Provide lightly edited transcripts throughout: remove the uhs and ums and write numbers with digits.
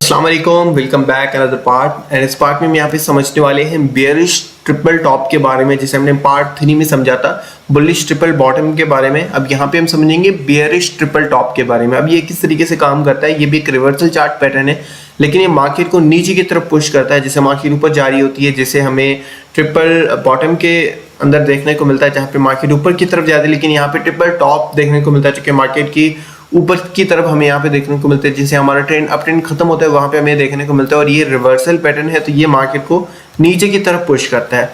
अस्सलाम वालेकुम, welcome back another part. And इस पार्ट में हम यहाँ पे समझने वाले हैं बेयरिश ट्रिपल टॉप के बारे में, जिसे हमने पार्ट 3 में समझा था बुलिश ट्रिपल बॉटम के बारे में। अब यहाँ पे हम समझेंगे बेयरिश ट्रिपल टॉप के बारे में। अब ये किस तरीके से काम करता है, ये भी एक रिवर्सल चार्ट पैटर्न है, लेकिन ये मार्केट को नीचे की तरफ पुश करता है। जैसे मार्केट ऊपर जा रही होती है, जैसे हमें ट्रिपल बॉटम के अंदर देखने को मिलता है जहाँ पे मार्केट ऊपर की तरफ जाती है, लेकिन यहाँ पे ट्रिपल टॉप देखने को मिलता है जो मार्केट की ऊपर की तरफ हमें यहाँ पे देखने को मिलता है। जिससे हमारा ट्रेंड अप ट्रेंड खत्म होता है, वहां पे हमें देखने को मिलता है। और ये रिवर्सल पैटर्न है, तो ये मार्केट को नीचे की तरफ पुश करता है।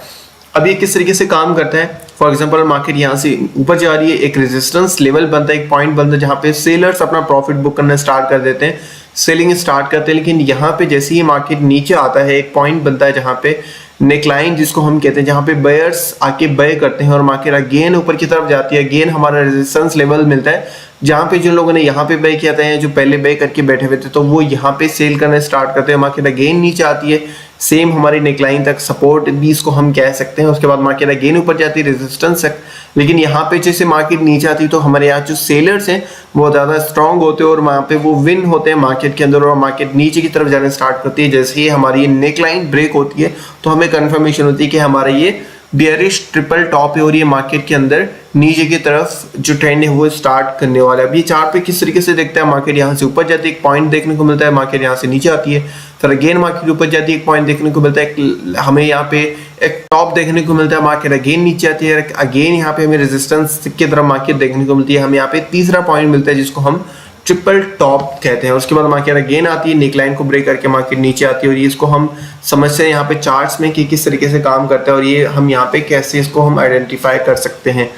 अब ये किस तरीके से काम करता है, फॉर एग्जांपल मार्केट यहाँ से ऊपर जा रही है, एक रेजिस्टेंस लेवल बनता है, एक पॉइंट बनता है जहाँ पे सेलर्स अपना प्रॉफिट बुक करना स्टार्ट कर देते हैं, सेलिंग स्टार्ट करते हैं। लेकिन यहाँ पे जैसे ही मार्केट नीचे आता है, एक पॉइंट बनता है जहाँ पे नेकलाइन जिसको हम कहते हैं, जहाँ पे बायर्स आके बाय करते हैं और मार्केट अगेन ऊपर की तरफ जाती है। अगेन हमारा रेजिस्टेंस लेवल मिलता है जहाँ पे जिन लोगों ने यहाँ पे बाय किया था, जो पहले बाय करके बैठे हुए थे, तो वो यहाँ पे सेल करना स्टार्ट करते हैं। मार्केट अगेन नीचे आती है, सेम हमारी नेकलाइन तक सपोर्ट भी इसको हम कह सकते हैं। उसके बाद मार्केट अगेन ऊपर जाती है रेजिस्टेंस तक। लेकिन यहाँ पे जैसे मार्केट नीचे आती है, तो हमारे यहाँ जो सेलर्स हैं वो ज़्यादा स्ट्रॉन्ग होते हैं और वहाँ पे वो विन होते हैं मार्केट के अंदर, और मार्केट नीचे की तरफ जाना स्टार्ट करती है। जैसे ही हमारी नेकलाइन ब्रेक होती है, तो हमें कंफर्मेशन होती है कि हमारा ये बेयरिश ट्रिपल टॉप है और ये मार्केट के अंदर नीचे की तरफ जो ट्रेंड है वो स्टार्ट करने वाला है। अब ये चार्ट पे किस तरीके से देखता है, मार्केट यहाँ से ऊपर जाती है, एक पॉइंट देखने को मिलता है, मार्केट यहाँ से नीचे आती है, फिर अगेन मार्केट ऊपर जाती है, एक पॉइंट देखने को मिलता है, हमें यहाँ पे एक टॉप देखने को मिलता है, मार्केट अगेन नीचे आती है, अगेन यहाँ पे हमें रेजिस्टेंस की तरफ मार्केट देखने को मिलती है, हमें यहाँ पे तीसरा पॉइंट मिलता है जिसको हम ट्रिपल टॉप कहते हैं। उसके बाद मार्केट अगेन आती है, नेकलाइन को ब्रेक करके मार्केट नीचे आती है। और ये इसको हम समझते हैं यहाँ पे चार्ट्स में कि किस तरीके से काम करता है, और ये हम यहाँ पे कैसे इसको हम आइडेंटिफाई कर सकते हैं।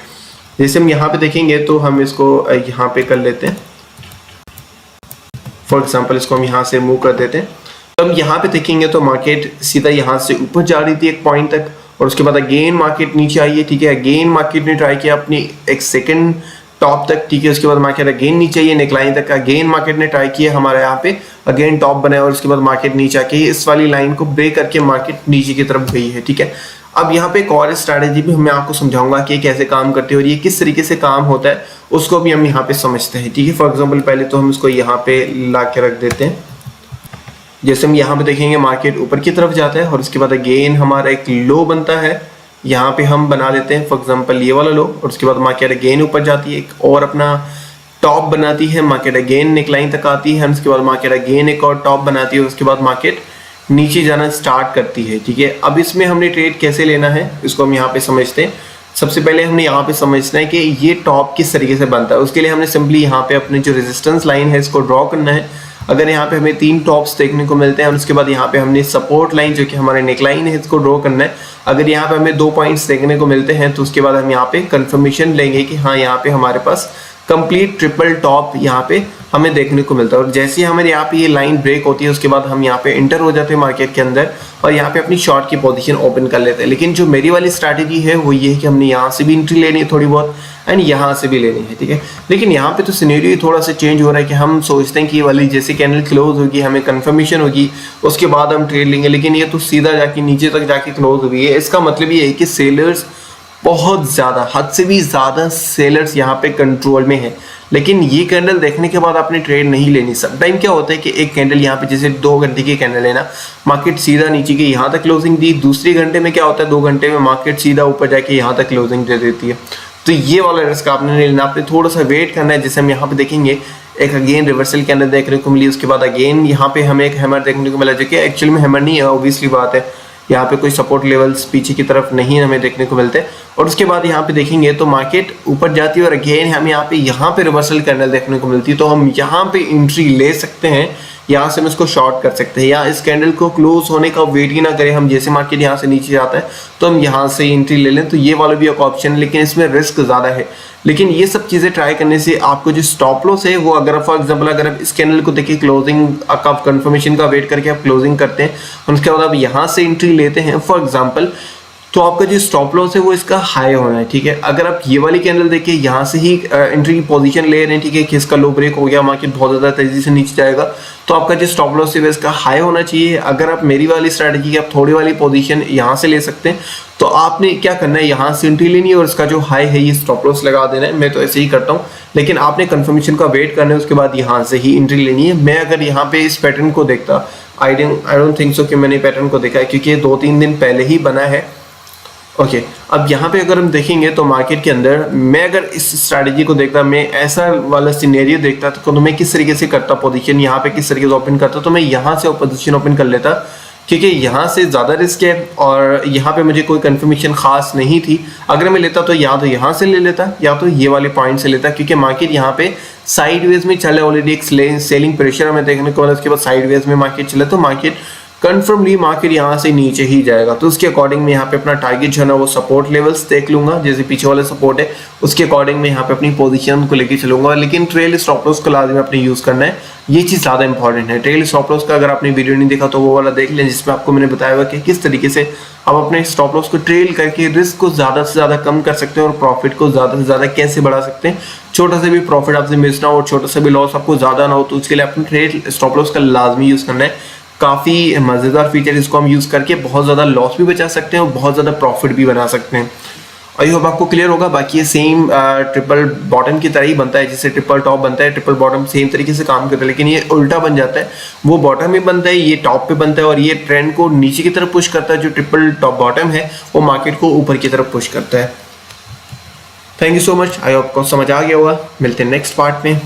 जैसे हम यहाँ पे देखेंगे तो हम इसको यहाँ पे कर लेते हैं, फॉर एग्जाम्पल इसको हम यहाँ से मूव कर देते हैं। तो हम यहाँ पे देखेंगे तो मार्केट सीधा यहाँ से ऊपर जा रही थी एक पॉइंट तक, और उसके बाद अगेन मार्केट नीचे आई है, ठीक है। अगेन मार्केट ने ट्राई किया अपनी एक सेकेंड टॉप तक, ठीक है। उसके बाद मार्केट अगेन नीचे आई है नेकलाइन तक, अगेन मार्केट ने ट्राई किया हमारे यहाँ पे अगेन टॉप बनाया, और उसके बाद मार्केट नीचे आके इस वाली लाइन को ब्रेक करके मार्केट नीचे की तरफ गई है, ठीक है। अब यहाँ पे एक और स्ट्रैटेजी भी मैं आपको समझाऊंगा कि कैसे काम करती है और ये किस तरीके से काम होता है, उसको भी हम यहाँ पे समझते हैं, ठीक है। फॉर एग्जाम्पल पहले तो हम इसको यहाँ पे ला के रख देते हैं। जैसे हम यहाँ पे देखेंगे मार्केट ऊपर की तरफ जाता है, और उसके बाद अगेन हमारा एक लो बनता है, यहाँ पे हम बना देते हैं फॉर एग्जांपल ये वाला लो, और उसके बाद मार्केट अगेन ऊपर जाती है, एक और अपना टॉप बनाती है, मार्केट अगेन नेकलाइन तक आती है, उसके बाद मार्केट अगेन एक और टॉप बनाती है, उसके बाद मार्केट नीचे जाना स्टार्ट करती है, ठीक है। अब इसमें हमने ट्रेड कैसे लेना है इसको हम यहाँ पे समझते हैं। सबसे पहले हमने यहाँ पे समझना है कि ये टॉप किस तरीके से बनता है। उसके लिए हमने सिंपली यहाँ पे अपने जो रेजिस्टेंस लाइन है इसको ड्रॉ करना है। अगर यहाँ पे हमें 3 टॉप्स देखने को मिलते हैं, और उसके बाद यहाँ पे हमने सपोर्ट लाइन जो कि हमारे नेकलाइन है इसको ड्रॉ करना है। अगर यहाँ पे हमें 2 पॉइंट्स देखने को मिलते हैं, तो उसके बाद हम यहाँ पे कंफर्मेशन लेंगे कि हाँ यहाँ पे हमारे पास कंप्लीट ट्रिपल टॉप यहाँ पे हमें देखने को मिलता है। और जैसे ही हमारे यहाँ पे ये लाइन ब्रेक होती है, उसके बाद हम यहाँ पे एंटर हो जाते हैं मार्केट के अंदर, और यहाँ पे अपनी शॉर्ट की पोजीशन ओपन कर लेते हैं। लेकिन जो मेरी वाली स्ट्रैटेजी है वो ये है कि हमने यहाँ से भी एंट्री लेनी है थोड़ी बहुत, एंड यहाँ से भी लेनी है, ठीक है। लेकिन यहाँ पे तो सिनेरियो थोड़ा सा चेंज हो रहा है कि हम सोचते हैं कि ये वाली जैसे कैंडल क्लोज होगी, हमें कंफर्मेशन होगी, उसके बाद हम ट्रेड लेंगे, लेकिन ये तो सीधा जाके नीचे तक जाके क्लोज हुई है। इसका मतलब ये है कि सेलर्स बहुत ज़्यादा, हद से भी ज़्यादा सेलर्स यहाँ पे कंट्रोल में है। लेकिन ये कैंडल देखने के बाद आपने ट्रेड नहीं लेनी। सब टाइम क्या होता है कि एक कैंडल यहाँ पे जैसे 2 घंटे की कैंडल है ना, मार्केट सीधा नीचे की यहाँ तक क्लोजिंग दी, दूसरे घंटे में क्या होता है 2 घंटे में मार्केट सीधा ऊपर जाके यहाँ तक क्लोजिंग दे देती है। तो ये वाला रिस्क आपने नहीं लेना, आपने थोड़ा सा वेट करना है। जैसे हम यहाँ पे देखेंगे एक अगेन रिवर्सल कैंडल देखने को मिली, उसके बाद अगेन यहाँ पे हमें एक हैमर देखने को मिला, जो कि एक्चुअल में हैमर नहीं है, ऑब्वियसली बात है, यहाँ पे कोई सपोर्ट लेवल्स पीछे की तरफ नहीं हमें देखने को मिलते। और उसके बाद यहाँ पे देखेंगे तो मार्केट ऊपर जाती है, और अगेन हम यहाँ पे रिवर्सल कैंडल देखने को मिलती है, तो हम यहाँ पे एंट्री ले सकते हैं, यहाँ से हम इसको शॉर्ट कर सकते हैं, या इस कैंडल को क्लोज होने का वेट ही ना करें, हम जैसे मार्केट यहाँ से नीचे जाता है तो हम यहाँ से एंट्री ले लें। तो ये वाला भी एक ऑप्शन है, लेकिन इसमें रिस्क ज़्यादा है। लेकिन ये सब चीज़ें ट्राई करने से आपको जो स्टॉप लॉस है वो, अगर फॉर एग्जांपल अगर आप इस कैंडल को देखिए क्लोजिंग का कंफर्मेशन का वेट करके आप क्लोजिंग करते हैं, और उसके बाद आप यहाँ से एंट्री लेते हैं फॉर एग्जांपल, तो आपका जो स्टॉप लॉस है वो इसका हाई होना है, ठीक है। अगर आप ये वाली कैंडल देखिए यहाँ से ही एंट्री की पोजीशन ले रहे हैं, ठीक है, कि इसका लो ब्रेक हो गया, मार्केट बहुत ज़्यादा तेजी से नीचे जाएगा, तो आपका जो स्टॉप लॉस है इसका हाई होना चाहिए। अगर आप मेरी वाली स्ट्रैटेजी की आप थोड़ी वाली पोजीशन यहाँ से ले सकते हैं, तो आपने क्या करना है, यहाँ से एंट्री लेनी है और इसका जो हाई है ये स्टॉप लॉस लगा देना है। मैं तो ऐसे ही करता हूँ, लेकिन आपने कंफर्मेशन का वेट करना है, उसके बाद यहाँ से ही एंट्री लेनी है। मैं अगर यहाँ पे इस पैटर्न को देखता, आई डोंट थिंक सो कि मैंने पैटर्न को देखा है, क्योंकि ये 2-3 दिन पहले ही बना है। ओके, अब यहाँ पे अगर हम देखेंगे तो मार्केट के अंदर मैं अगर इस स्ट्रैटेजी को देखता, मैं ऐसा वाला सिनेरियो देखता, तो मैं किस तरीके से करता पोजीशन, यहाँ पे किस तरीके से ओपन करता, तो मैं यहाँ से पोजीशन ओपन कर लेता, क्योंकि यहाँ से ज़्यादा रिस्क है और यहाँ पे मुझे कोई कंफर्मेशन खास नहीं थी। अगर मैं लेता तो यहाँ से ले लेता या तो ये वाले पॉइंट से लेता, क्योंकि मार्केट यहाँ पे साइडवेज में चला, ऑलरेडी एक सेलिंग प्रेशर हमें देखने को मिला, उसके बाद साइडवेज में मार्केट चला, तो मार्केट कन्फर्मली मार्केट यहाँ से नीचे ही जाएगा। तो उसके अकॉर्डिंग में यहाँ पे अपना टारगेट जो है ना वो सपोर्ट लेवल्स देख लूंगा, जैसे पीछे वाला सपोर्ट है उसके अकॉर्डिंग में यहाँ पे अपनी पोजीशन को लेके चलूंगा। लेकिन ट्रेल स्टॉप लॉस को लाजमी अपने यूज करना है, ये चीज़ ज़्यादा इंपॉर्टेंट है। ट्रेल स्टॉप लॉस का अगर आपने वीडियो नहीं देखा तो वो वाला देख लें, जिसमें आपको मैंने बताया हुआ कि किस तरीके से आप अपने स्टॉप लॉस को ट्रेल करके रिस्क को ज़्यादा से ज़्यादा कम कर सकते हैं और प्रॉफिट को ज़्यादा से ज़्यादा कैसे बढ़ा सकते हैं। छोटा सा भी प्रॉफिट आपसे मिस ना हो और छोटा सा भी लॉस आपको ज़्यादा ना हो, तो उसके लिए अपने ट्रेल स्टॉप लॉस का लाजमी यूज़ करना है। काफ़ी मज़ेदार फीचर, इसको हम यूज़ करके बहुत ज़्यादा लॉस भी बचा सकते हैं और बहुत ज़्यादा प्रॉफिट भी बना सकते हैं। आई होप आपको क्लियर होगा। बाकी ये सेम ट्रिपल बॉटम की तरह ही बनता है, जैसे ट्रिपल टॉप बनता है, ट्रिपल बॉटम सेम तरीके से काम करता है, लेकिन ये उल्टा बन जाता है। वो बॉटम में बनता है, ये टॉप पे बनता है और ये ट्रेंड को नीचे की तरफ पुश करता है। जो ट्रिपल टॉप बॉटम है वो मार्केट को ऊपर की तरफ पुश करता है। Thank you so much, I hope आपको समझ आ गया होगा। मिलते हैं नेक्स्ट पार्ट में।